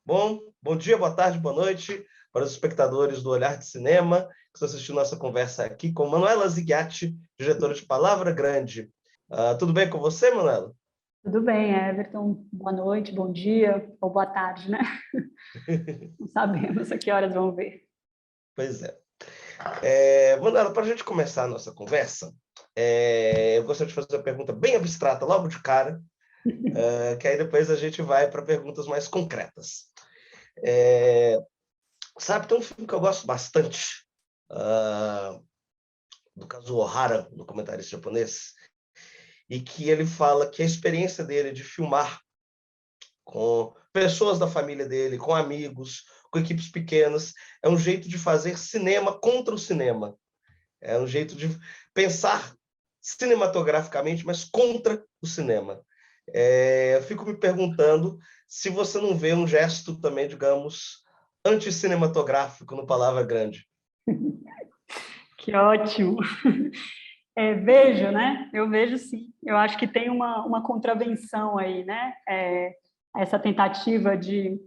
Bom dia, boa tarde, boa noite para os espectadores do Olhar de Cinema, que estão assistindo nossa conversa aqui com Manuela Zigatti, diretora de Palavra Grande. Tudo bem com você, Manuela? Tudo bem, Everton. Boa noite, bom dia ou boa tarde, né? Não sabemos a que horas vão ver. Pois é. Manuela, para a gente começar a nossa conversa, eu gostaria de fazer uma pergunta bem abstrata logo de cara, que aí depois a gente vai para perguntas mais concretas. Sabe, tem um filme que eu gosto bastante, do Kazuo Ohara, um documentarista japonês, e que ele fala que a experiência dele de filmar com pessoas da família dele, com amigos, com equipes pequenas, é um jeito de fazer cinema contra o cinema. É um jeito de pensar cinematograficamente, mas contra o cinema. Eu fico me perguntando se você não vê um gesto também, digamos, anticinematográfico no Palavra Grande. Que ótimo! Vejo, né? Eu vejo sim. Eu acho que tem uma contravenção aí, né? Essa tentativa de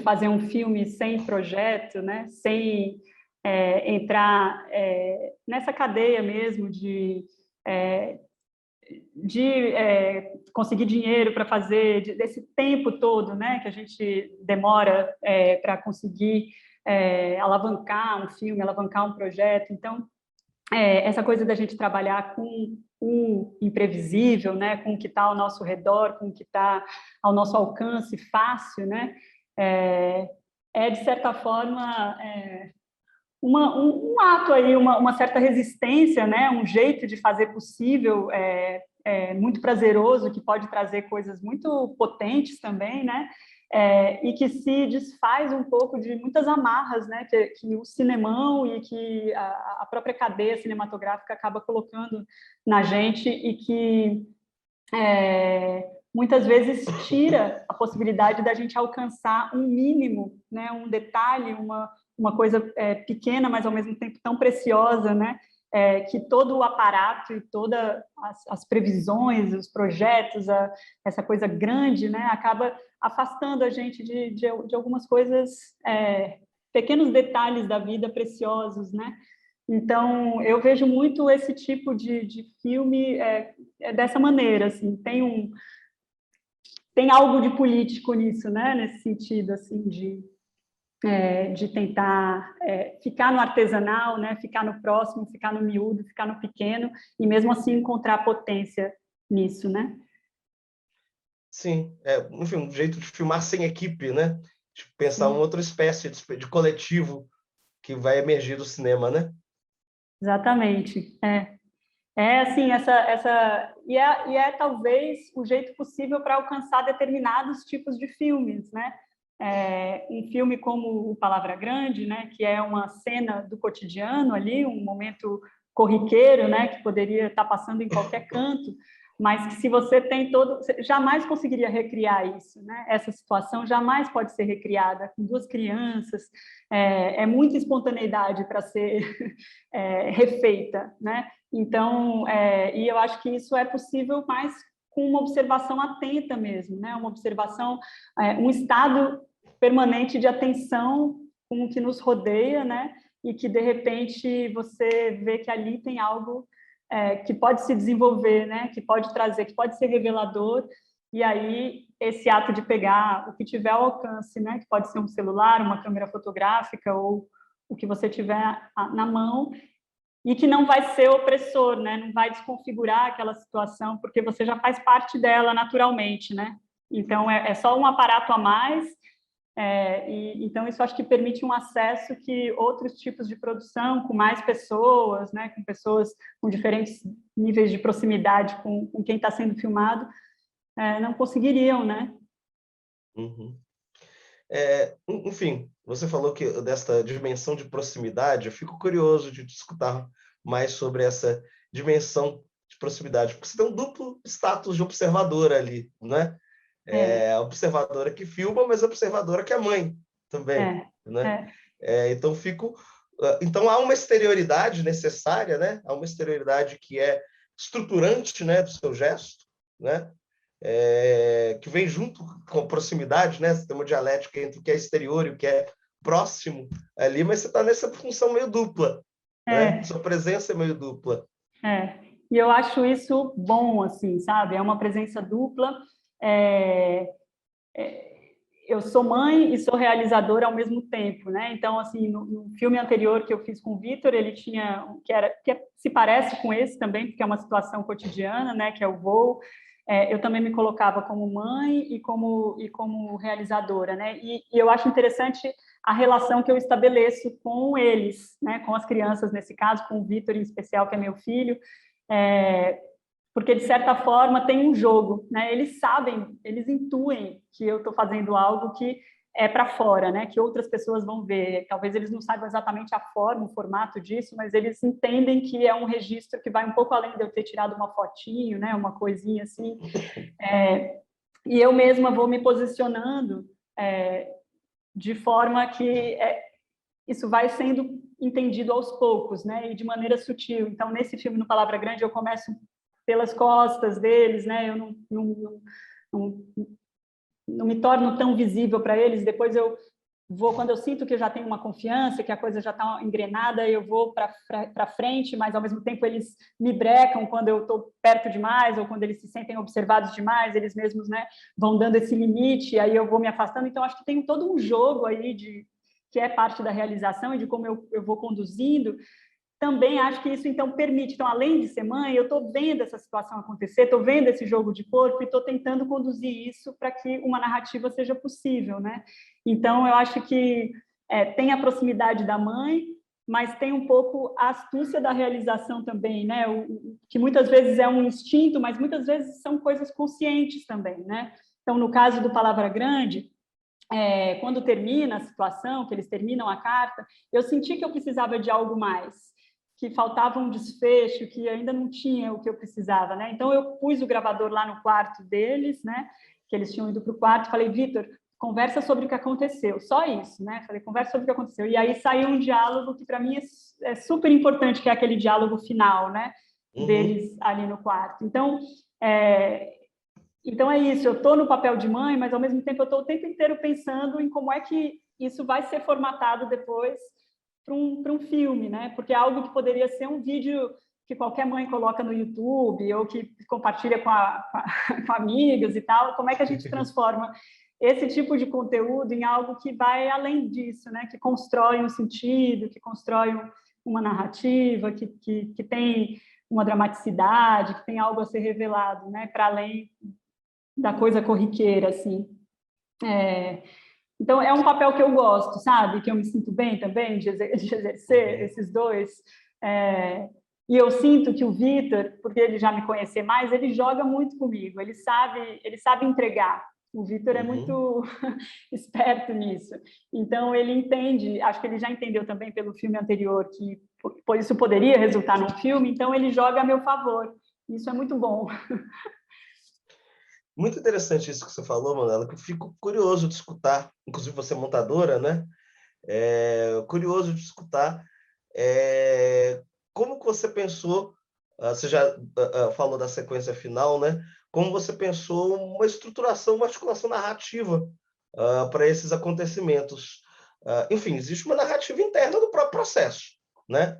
fazer um filme sem projeto, né? Sem entrar nessa cadeia mesmo de conseguir dinheiro para fazer, desse tempo todo, né, que a gente demora para conseguir alavancar um filme, alavancar um projeto. Então, essa coisa da gente trabalhar com o imprevisível, né, com o que está ao nosso redor, com o que está ao nosso alcance fácil, né, de certa forma um ato aí, uma certa resistência, né, um jeito de fazer possível, muito prazeroso, que pode trazer coisas muito potentes também, né, e que se desfaz um pouco de muitas amarras, né, que o cinemão e que a própria cadeia cinematográfica acaba colocando na gente e que muitas vezes tira a possibilidade da gente alcançar um mínimo, né, um detalhe, uma coisa pequena, mas ao mesmo tempo tão preciosa, né, que todo o aparato e todas as previsões, os projetos, essa coisa grande, né, acaba afastando a gente de algumas coisas, pequenos detalhes da vida preciosos, né? Então, eu vejo muito esse tipo de filme dessa maneira, assim, tem algo de político nisso, né, nesse sentido, assim, de tentar ficar no artesanal, né, ficar no próximo, ficar no miúdo, ficar no pequeno, e mesmo assim encontrar potência nisso, né? Sim, enfim, um jeito de filmar sem equipe, né? De pensar Sim. uma outra espécie de coletivo que vai emergir do cinema, né? Exatamente. Assim, e é talvez o jeito possível para alcançar determinados tipos de filmes, né? Um filme como o Palavra Grande, né? Que é uma cena do cotidiano ali, um momento corriqueiro, né? Que poderia estar passando em qualquer canto, mas que se você tem você jamais conseguiria recriar isso, né? Essa situação jamais pode ser recriada com duas crianças, é muita espontaneidade para ser refeita, né? Então, e eu acho que isso é possível mais com uma observação atenta mesmo, né? Uma observação, um estado permanente de atenção com o que nos rodeia, né? E que, de repente, você vê que ali tem algo que pode se desenvolver, né? Que pode trazer, que pode ser revelador, e aí esse ato de pegar o que tiver ao alcance, né? Que pode ser um celular, uma câmera fotográfica ou o que você tiver na mão, e que não vai ser opressor, né? Não vai desconfigurar aquela situação, porque você já faz parte dela naturalmente, né? Então, é só um aparato a mais, então isso acho que permite um acesso que outros tipos de produção, com mais pessoas, né? Com pessoas com diferentes níveis de proximidade com quem está sendo filmado, não conseguiriam, né? Uhum. Enfim, você falou que desta dimensão de proximidade, eu fico curioso de escutar mais sobre essa dimensão de proximidade, porque você tem um duplo status de observadora ali, né? A observadora que filma, mas a observadora que é mãe também, né? Então então há uma exterioridade necessária, né? Há uma exterioridade que é estruturante, né, do seu gesto, né? que vem junto com a proximidade, né? Você tem uma dialética entre o que é exterior e o que é próximo ali, mas você está nessa função meio dupla, né? Sua presença é meio dupla. E eu acho isso bom, assim, sabe? É uma presença dupla. Eu sou mãe e sou realizadora ao mesmo tempo, né? Então, assim, no filme anterior que eu fiz com o Vitor, ele tinha se parece com esse também, porque é uma situação cotidiana, né? Que é o voo. Eu também me colocava como mãe e como realizadora, né? E eu acho interessante a relação que eu estabeleço com eles, né? Com as crianças nesse caso, com o Vitor em especial, que é meu filho. Porque, de certa forma, tem um jogo, né? Eles sabem, eles intuem que eu estou fazendo algo que é para fora, né? Que outras pessoas vão ver. Talvez eles não saibam exatamente a forma, o formato disso, mas eles entendem que é um registro que vai um pouco além de eu ter tirado uma fotinho, né? Uma coisinha assim. E eu mesma vou me posicionando de forma que isso vai sendo entendido aos poucos, né? E de maneira sutil. Então, nesse filme, no Palavra Grande, eu começo pelas costas deles, né? Eu não me torno tão visível para eles. Depois eu vou, quando eu sinto que eu já tenho uma confiança, que a coisa já está engrenada, eu vou para frente, mas ao mesmo tempo eles me brecam quando eu estou perto demais ou quando eles se sentem observados demais, eles mesmos, né, vão dando esse limite, aí eu vou me afastando. Então acho que tem todo um jogo aí que é parte da realização e de como eu vou conduzindo. Também acho que isso, então, permite. Então, além de ser mãe, eu estou vendo essa situação acontecer, estou vendo esse jogo de corpo e estou tentando conduzir isso para que uma narrativa seja possível, né? Então, eu acho que tem a proximidade da mãe, mas tem um pouco a astúcia da realização também, né? Que muitas vezes é um instinto, mas muitas vezes são coisas conscientes também, né? Então, no caso do Palavra Grande, quando termina a situação, que eles terminam a carta, eu senti que eu precisava de algo mais, que faltava um desfecho, que ainda não tinha o que eu precisava, né? Então eu pus o gravador lá no quarto deles, né? Que eles tinham ido para o quarto, falei, Vitor, conversa sobre o que aconteceu, só isso, né? Falei, conversa sobre o que aconteceu. E aí saiu um diálogo que para mim é super importante, que é aquele diálogo final, né? Deles ali no quarto. Então é isso, eu estou no papel de mãe, mas ao mesmo tempo eu estou o tempo inteiro pensando em como é que isso vai ser formatado depois para um filme, né? Porque é algo que poderia ser um vídeo que qualquer mãe coloca no YouTube ou que compartilha com amigas e tal. Como é que a gente transforma esse tipo de conteúdo em algo que vai além disso, né? Que constrói um sentido, que constrói uma narrativa, que tem uma dramaticidade, que tem algo a ser revelado, né? Para além da coisa corriqueira, assim. Então, é um papel que eu gosto, sabe? Que eu me sinto bem também de exercer esses dois. E eu sinto que o Vitor, porque ele já me conhecer mais, ele joga muito comigo, ele sabe entregar. O Vitor é muito esperto nisso. Então, ele entende, acho que ele já entendeu também pelo filme anterior que isso poderia resultar num filme, então ele joga a meu favor. Isso é muito bom. Muito interessante isso que você falou, Manuela, que eu fico curioso de escutar, inclusive você é montadora, né? Curioso de escutar como que você pensou, você já falou da sequência final, né? Como você pensou uma estruturação, uma articulação narrativa para esses acontecimentos. Enfim, existe uma narrativa interna do próprio processo, né?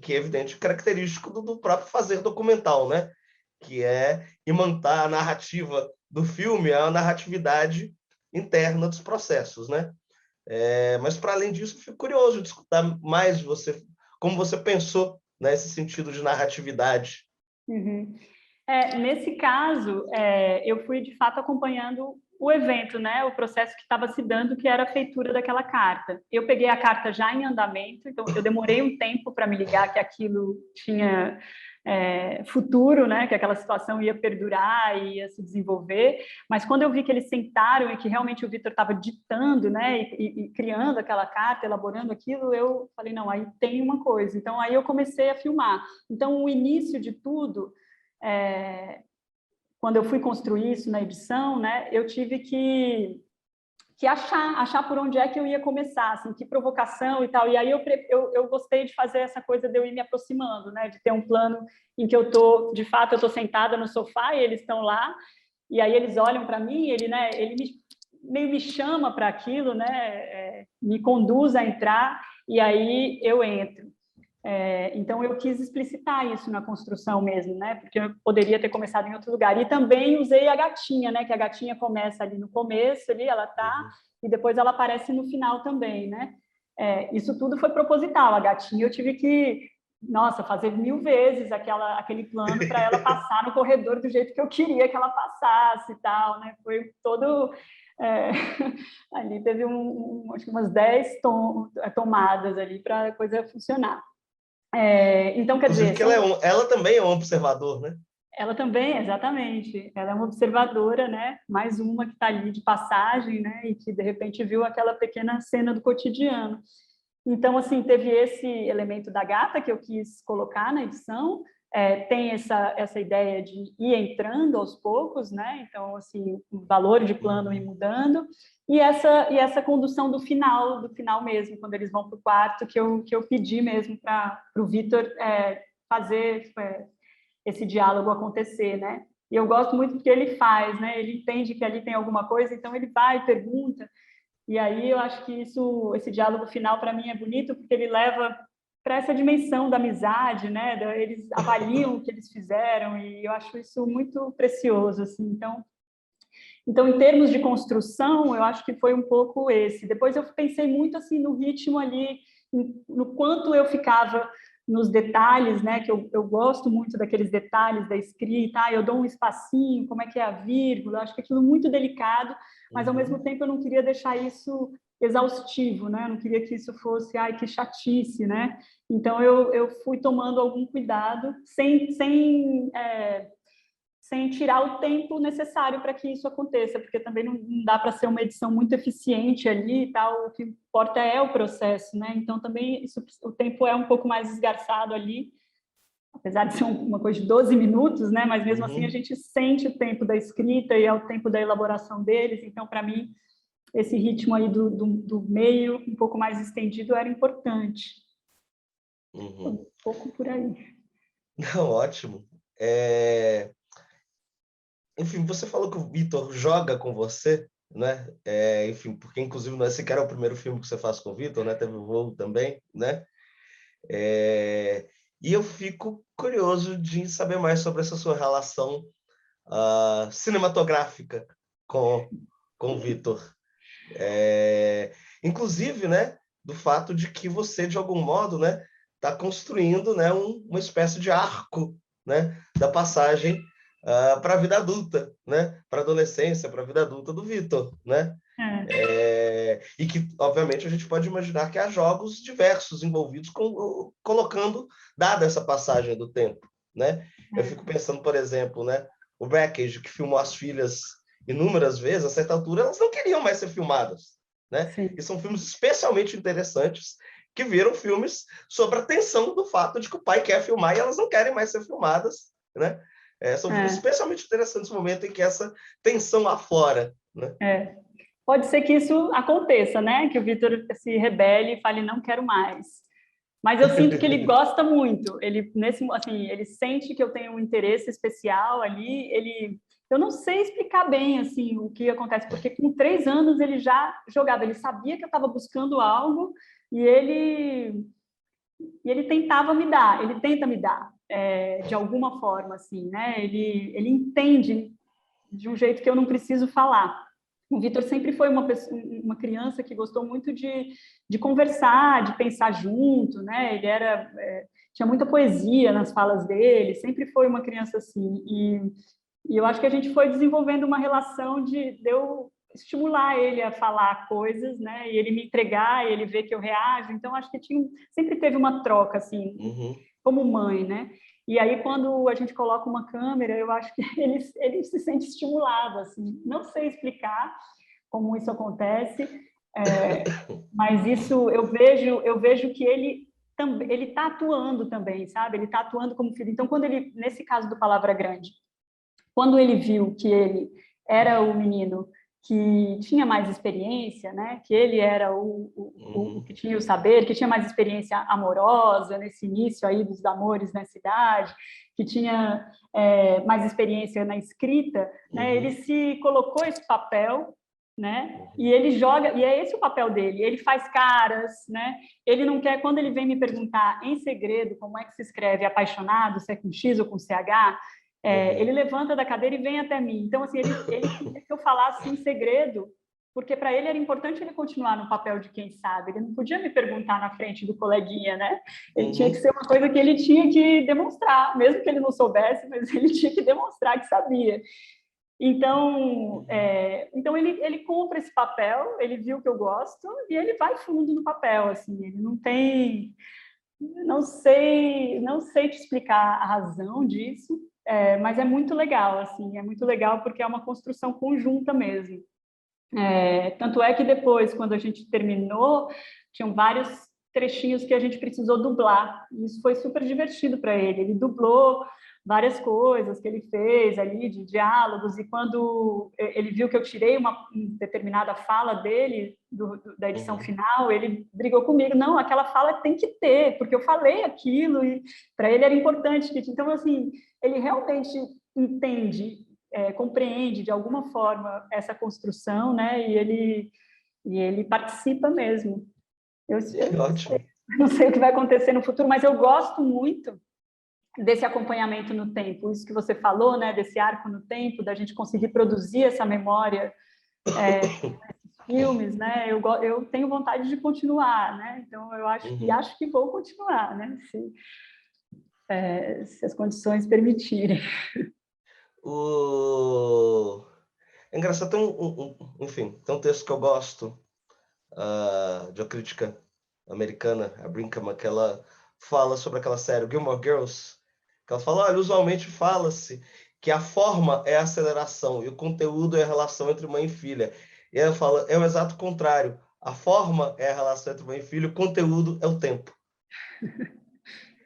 Que é evidente característico do próprio fazer documental, né? Que é imantar a narrativa do filme, a narratividade interna dos processos, né? Mas, para além disso, eu fico curioso de escutar mais de você, como você pensou nesse sentido de narratividade. Nesse caso, eu fui, de fato, acompanhando o evento, né? O processo que estava se dando, que era a feitura daquela carta. Eu peguei a carta já em andamento, então eu demorei um tempo para me ligar que aquilo tinha futuro, né? Que aquela situação ia perdurar, ia se desenvolver. Mas quando eu vi que eles sentaram e que realmente o Vitor estava ditando, né? E criando aquela carta, elaborando aquilo, eu falei, não, aí tem uma coisa. Então, aí eu comecei a filmar. Então, o início de tudo... quando eu fui construir isso na edição, né, eu tive que que achar por onde é que eu ia começar, assim, que provocação e tal. E aí eu gostei de fazer essa coisa de eu ir me aproximando, né? De ter um plano em que de fato, eu estou sentada no sofá e eles estão lá, e aí eles olham para mim, ele meio me chama para aquilo, né? Me conduz a entrar, e aí eu entro. Então, eu quis explicitar isso na construção mesmo, né? Porque eu poderia ter começado em outro lugar. E também usei a gatinha, né? Que a gatinha começa ali no começo, ali ela tá, e depois ela aparece no final também, né? Isso tudo foi proposital. A gatinha eu tive que, nossa, fazer 1000 vezes aquele plano para ela passar no corredor do jeito que eu queria que ela passasse e tal, né? Foi todo... ali teve acho que umas 10 tomadas ali para a coisa funcionar. Então, quer Inclusive dizer... que ela também é um observador, né? Ela também, exatamente. Ela é uma observadora, né? Mais uma que está ali de passagem, né? E que, de repente, viu aquela pequena cena do cotidiano. Então, assim, teve esse elemento da gata que eu quis colocar na edição. Tem essa ideia de ir entrando aos poucos, né? Então, assim, o valor de plano ir mudando. E essa condução do final mesmo, quando eles vão para o quarto, que eu pedi mesmo para o Vitor fazer esse diálogo acontecer, né? E eu gosto muito porque ele faz, né? Ele entende que ali tem alguma coisa, então ele vai e pergunta. E aí eu acho que esse diálogo final para mim é bonito porque ele leva para essa dimensão da amizade, né? Eles avaliam o que eles fizeram e eu acho isso muito precioso, assim. Então, em termos de construção, eu acho que foi um pouco esse. Depois eu pensei muito assim no ritmo ali, no quanto eu ficava nos detalhes, né? Que eu gosto muito daqueles detalhes da escrita. Eu dou um espacinho, como é que é a vírgula. Acho que aquilo muito delicado, mas ao mesmo tempo eu não queria deixar isso exaustivo, né? Eu não queria que isso fosse, ai, que chatice, né? Então eu fui tomando algum cuidado, sem tirar o tempo necessário para que isso aconteça, porque também não dá para ser uma edição muito eficiente ali e tal, o que importa é o processo, né? Então, também o tempo é um pouco mais esgarçado ali, apesar de ser uma coisa de 12 minutos, né? Mas mesmo assim a gente sente o tempo da escrita e é o tempo da elaboração deles, então, para mim, esse ritmo aí do meio, um pouco mais estendido, era importante. Um pouco por aí. Não, ótimo. Enfim, você falou que o Vitor joga com você, né? Enfim, porque inclusive esse cara é o primeiro filme que você faz com o Vitor, né? Teve o Voo também, né? E eu fico curioso de saber mais sobre essa sua relação cinematográfica com o Vitor. Inclusive, né? Do fato de que você, de algum modo, né? Está construindo, né? Uma espécie de arco, né? Da passagem para a vida adulta, né? Para a adolescência, para a vida adulta do Vitor, né? E que, obviamente, a gente pode imaginar que há jogos diversos envolvidos colocando, dada essa passagem do tempo, né? Eu fico pensando, por exemplo, né? O Wreckage, que filmou as filhas inúmeras vezes, a certa altura, elas não queriam mais ser filmadas, né? E são filmes especialmente interessantes que viram filmes sobre a tensão do fato de que o pai quer filmar e elas não querem mais ser filmadas, né? São filmes especialmente interessantes no momento em que essa tensão aflora, né? Pode ser que isso aconteça, né? Que o Vitor se rebele e fale, não quero mais. Mas eu sinto que ele gosta muito. Ele sente que eu tenho um interesse especial ali. Eu não sei explicar bem assim o que acontece, porque com 3 anos ele já jogava. Ele sabia que eu estava buscando algo e ele tentava me dar. Ele tenta me dar de alguma forma, assim, né? Ele entende de um jeito que eu não preciso falar. O Vitor sempre foi uma criança que gostou muito de conversar, de pensar junto, né? Ele tinha muita poesia nas falas dele, sempre foi uma criança assim. E eu acho que a gente foi desenvolvendo uma relação de eu estimular ele a falar coisas, né? E ele me entregar, e ele ver que eu reajo. Então, acho que sempre teve uma troca, assim, como mãe, né? E aí, quando a gente coloca uma câmera, eu acho que ele se sente estimulado, assim. Não sei explicar como isso acontece, mas isso eu vejo que ele está atuando também, sabe? Ele está atuando como filho. Então, nesse caso do Palavra Grande, quando ele viu que ele era o menino que tinha mais experiência, né? Que ele era o que tinha o saber, que tinha mais experiência amorosa nesse início aí dos amores na cidade, que tinha mais experiência na escrita, né? Ele se colocou esse papel, né? E ele joga, e é esse o papel dele. Ele faz caras, né? Ele não quer, quando ele vem me perguntar em segredo como é que se escreve apaixonado, se é com X ou com CH, ele levanta da cadeira e vem até mim. Então, assim, ele queria que eu falasse em segredo, porque para ele era importante ele continuar no papel de quem sabe. Ele não podia me perguntar na frente do coleguinha, né? Ele tinha que ser uma coisa que ele tinha que demonstrar, mesmo que ele não soubesse, mas ele tinha que demonstrar que sabia. Então, então ele compra esse papel, ele viu que eu gosto e ele vai fundo no papel, assim. Ele não tem... Não sei te explicar a razão disso, mas é muito legal, assim, é muito legal porque é uma construção conjunta mesmo. Tanto é que depois, quando a gente terminou, tinham vários trechinhos que a gente precisou dublar, e isso foi super divertido para ele. Ele dublou várias coisas que ele fez ali, de diálogos, e quando ele viu que eu tirei uma determinada fala dele, da edição final, ele brigou comigo, não, aquela fala tem que ter, porque eu falei aquilo, e para ele era importante. Então, assim, ele realmente entende, compreende de alguma forma essa construção, né? E ele participa mesmo. Eu Que ótimo. não sei o que vai acontecer no futuro, mas eu gosto muito desse acompanhamento no tempo, isso que você falou, né? Desse arco no tempo, da gente conseguir produzir essa memória nesses filmes, né? Eu tenho vontade de continuar, né? Então eu acho que vou continuar, né? Se as condições permitirem. É engraçado, enfim, tem um texto que eu gosto, de uma crítica americana, a Brinkman, que ela fala sobre aquela série Gilmore Girls, que ela fala, olha, usualmente fala-se que a forma é a aceleração e o conteúdo é a relação entre mãe e filha. E ela fala, é o exato contrário. A forma é a relação entre mãe e filho, o conteúdo é o tempo.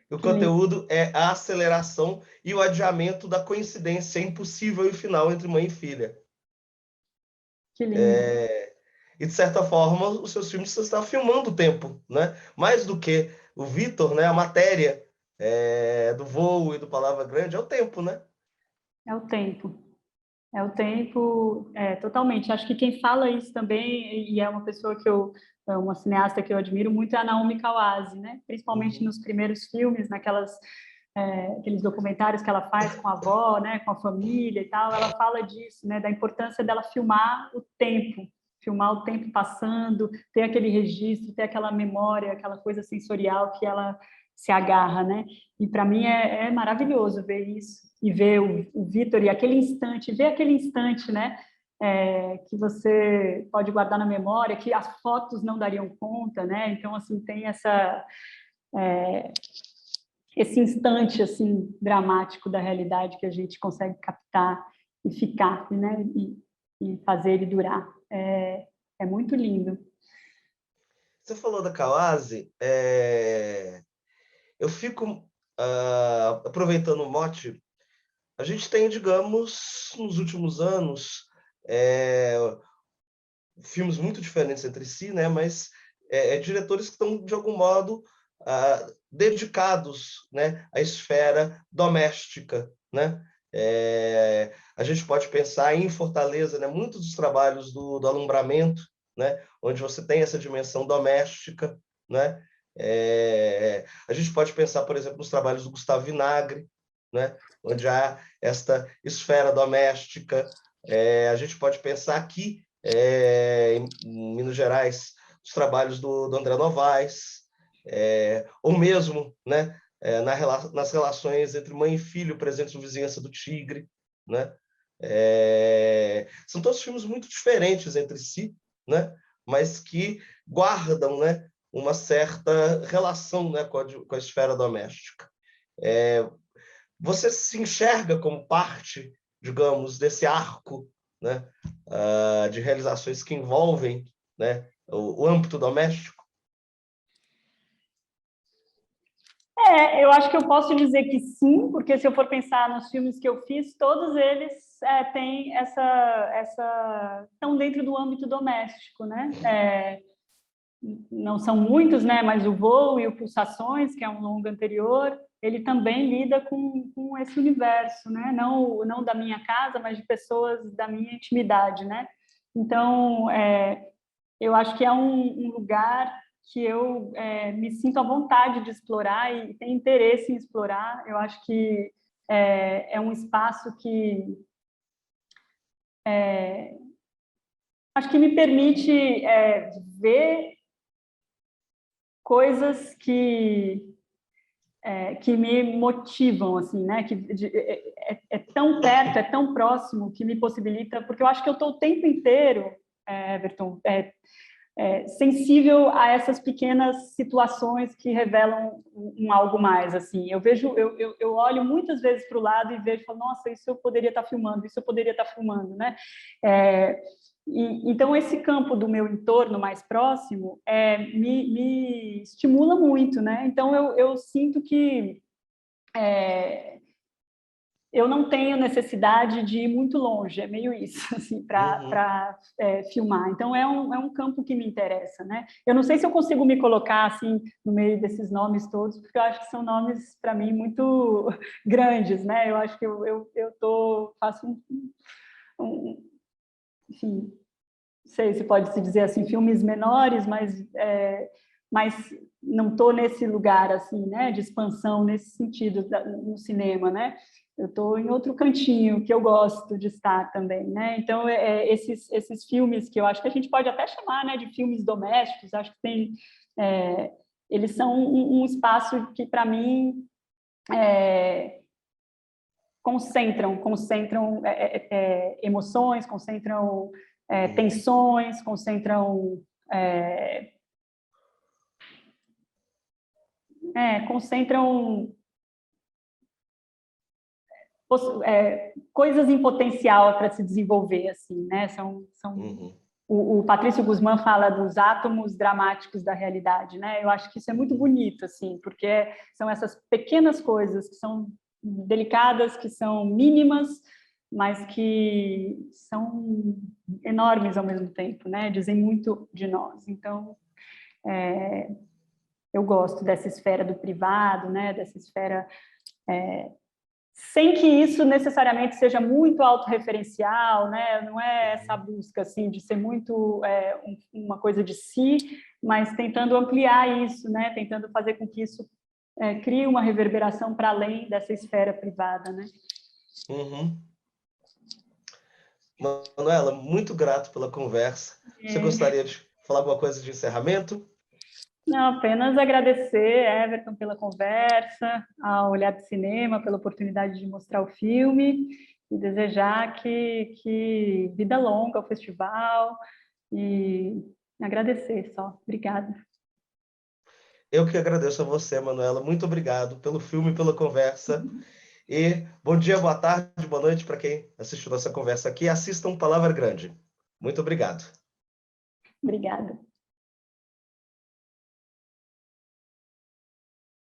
O conteúdo é a aceleração e o adiamento da coincidência impossível e final entre mãe e filha. Que lindo. E, de certa forma, os seus filmes você está filmando o tempo, né? Mais do que o Vitor, né? A matéria do Voo e do Palavra Grande é o tempo, né? É o tempo. É o tempo, totalmente. Acho que quem fala isso também, e é uma pessoa é uma cineasta que eu admiro muito, é a Naomi Kawase, né? Principalmente nos primeiros filmes, aqueles documentários que ela faz com a avó, né? Com a família e tal, ela fala disso, né? Da importância dela filmar o tempo passando, ter aquele registro, ter aquela memória, aquela coisa sensorial que ela se agarra, né? E para mim é maravilhoso ver isso e ver o Vitor e ver aquele instante, né? Que você pode guardar na memória, que as fotos não dariam conta, né? Então, assim, tem esse instante, assim, dramático da realidade que a gente consegue captar e ficar, né? E fazer ele durar. É muito lindo. Você falou da Kawase, eu fico aproveitando o mote. A gente tem, digamos, nos últimos anos, filmes muito diferentes entre si, né? Mas diretores que estão, de algum modo, dedicados, né, à esfera doméstica, né? A gente pode pensar em Fortaleza, né? Muitos dos trabalhos do Alumbramento, né? Onde você tem essa dimensão doméstica, né? A gente pode pensar, por exemplo, nos trabalhos do Gustavo Vinagre, né? Onde há esta esfera doméstica. A gente pode pensar aqui, em Minas Gerais, os trabalhos do André Novaes, ou mesmo, né, nas relações entre mãe e filho presentes no Vizinhança do Tigre, né? São todos filmes muito diferentes entre si, né? Mas que guardam, né, uma certa relação, né, com a esfera doméstica. Você se enxerga como parte, digamos, desse arco, né, de realizações que envolvem, né, o âmbito doméstico? Eu acho que eu posso dizer que sim, porque se eu for pensar nos filmes que eu fiz, todos eles têm estão dentro do âmbito doméstico, né? Não são muitos, né? Mas o Voo e o Pulsações, que é um longa anterior, ele também lida com esse universo, né? Não da minha casa, mas de pessoas da minha intimidade, né? Então, eu acho que é um lugar que eu me sinto à vontade de explorar e tenho interesse em explorar. Eu acho que é um espaço que acho que me permite ver coisas que me motivam, assim, né? É tão perto, é tão próximo que me possibilita, porque eu acho que eu estou o tempo inteiro, Everton, sensível a essas pequenas situações que revelam algo mais, assim. Eu olho muitas vezes para o lado e vejo, falo, nossa, isso eu poderia estar filmando, isso eu poderia estar filmando, né? Então, esse campo do meu entorno mais próximo me estimula muito, né? Então, eu sinto que eu não tenho necessidade de ir muito longe, é meio isso, assim, para filmar. Então, é um campo que me interessa, né? Eu não sei se eu consigo me colocar, assim, no meio desses nomes todos, porque eu acho que são nomes, para mim, muito grandes, né? Eu acho que faço enfim, não sei se pode se dizer assim, filmes menores, mas não estou nesse lugar, assim, né, de expansão nesse sentido no cinema, né? Eu estou em outro cantinho que eu gosto de estar também, né? Então, esses filmes que eu acho que a gente pode até chamar, né, de filmes domésticos, acho que eles são um espaço que, para mim, concentram emoções, concentram tensões, concentram coisas em potencial para se desenvolver, assim, né? O Patrício Guzmán fala dos átomos dramáticos da realidade, né? Eu acho que isso é muito bonito, assim, porque são essas pequenas coisas que são delicadas, que são mínimas, mas que são enormes ao mesmo tempo, né? Dizem muito de nós. Então, eu gosto dessa esfera do privado, né? Dessa esfera sem que isso necessariamente seja muito autorreferencial, né? Não é essa busca assim de ser muito uma coisa de si, mas tentando ampliar isso, né? Tentando fazer com que isso crie uma reverberação para além dessa esfera privada, né? Uhum. Manuela, muito grato pela conversa. Você gostaria de falar alguma coisa de encerramento? Não, apenas agradecer, Everton, pela conversa, ao Olhar de Cinema, pela oportunidade de mostrar o filme e desejar que vida longa ao festival e agradecer só. Obrigada. Eu que agradeço a você, Manuela. Muito obrigado pelo filme, pela conversa. E bom dia, boa tarde, boa noite para quem assistiu nossa conversa aqui. Assistam Palavra Grande. Muito obrigado. Obrigada.